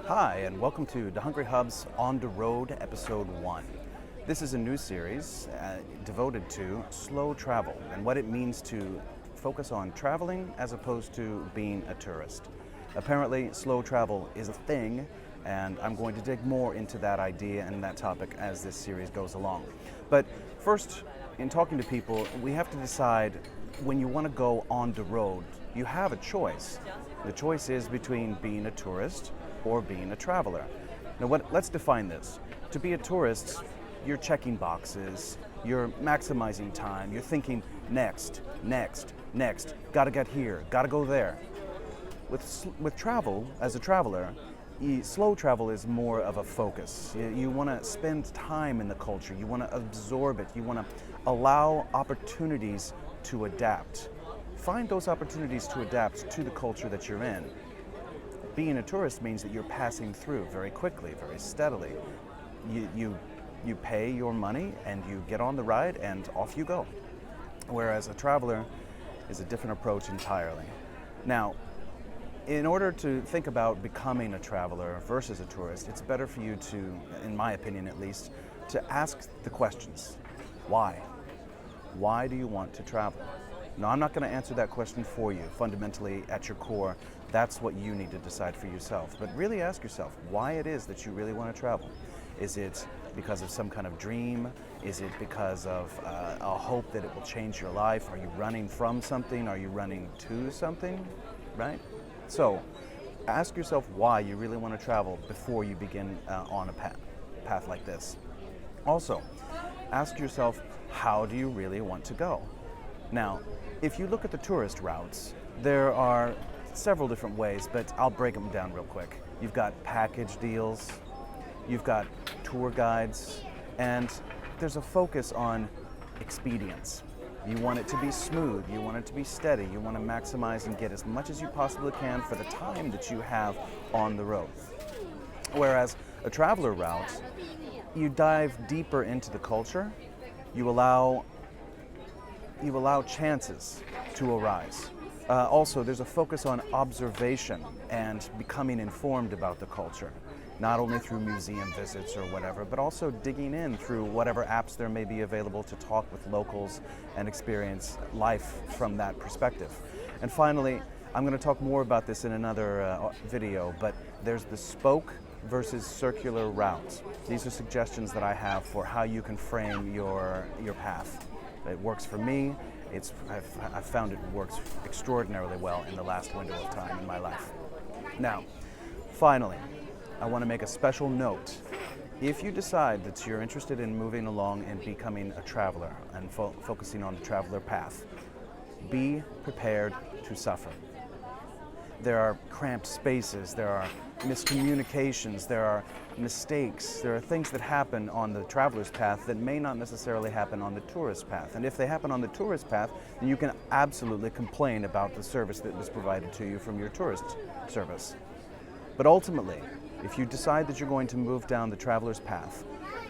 Hi, and welcome to DaHungryHubs On the Road, Episode 1. This is a new series devoted to slow travel and what it means to focus on traveling as opposed to being a tourist. Apparently, slow travel is a thing, and I'm going to dig more into that idea and that topic as this series goes along. But first, in talking to people, we have to decide when you want to go on the road, you have a choice. The choice is between being a tourist or being a traveler. Now, let's define this. To be a tourist, you're checking boxes, you're maximizing time, you're thinking next, gotta get here, gotta go there. With travel, as a traveler, slow travel is more of a focus. You want to spend time in the culture, you want to absorb it, you want to allow opportunities to adapt. Find those opportunities to adapt to the culture that you're in. Being a tourist means that you're passing through very quickly, very steadily. You pay your money and you get on the ride and off you go. Whereas a traveler is a different approach entirely. Now, in order to think about becoming a traveler versus a tourist, it's better for you to, in my opinion at least, to ask the questions. Why? Why do you want to travel? Now, I'm not going to answer that question for you. Fundamentally, at your core, that's what you need to decide for yourself. But really ask yourself why it is that you really want to travel. Is it because of some kind of dream? Is it because of a hope that it will change your life? Are you running from something? Are you running to something? Right? So, ask yourself why you really want to travel before you begin on a path like this. Also, ask yourself, how do you really want to go? Now, if you look at the tourist routes, there are several different ways, but I'll break them down real quick. You've got package deals, you've got tour guides, and there's a focus on expedience. You want it to be smooth, you want it to be steady, you want to maximize and get as much as you possibly can for the time that you have on the road. Whereas a traveler route, you dive deeper into the culture, you allow chances to arise. Also, there's a focus on observation and becoming informed about the culture, not only through museum visits or whatever, but also digging in through whatever apps there may be available to talk with locals and experience life from that perspective. And finally, I'm going to talk more about this in another video, but there's the spoke versus circular routes. These are suggestions that I have for how you can frame your path. It works for me. I've found it works extraordinarily well in the last window of time in my life. Now, finally, I want to make a special note. If you decide that you're interested in moving along and becoming a traveler and focusing on the traveler path, be prepared to suffer. There are cramped spaces, there are miscommunications, there are mistakes, there are things that happen on the traveler's path that may not necessarily happen on the tourist path. And if they happen on the tourist path, then you can absolutely complain about the service that was provided to you from your tourist service. But ultimately, if you decide that you're going to move down the traveler's path,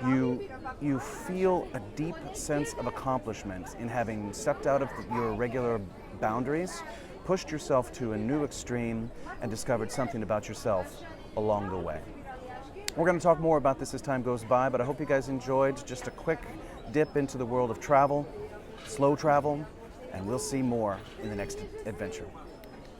you feel a deep sense of accomplishment in having stepped out of your regular boundaries, pushed yourself to a new extreme, and discovered something about yourself along the way. We're going to talk more about this as time goes by, but I hope you guys enjoyed just a quick dip into the world of travel, slow travel, and we'll see more in the next adventure.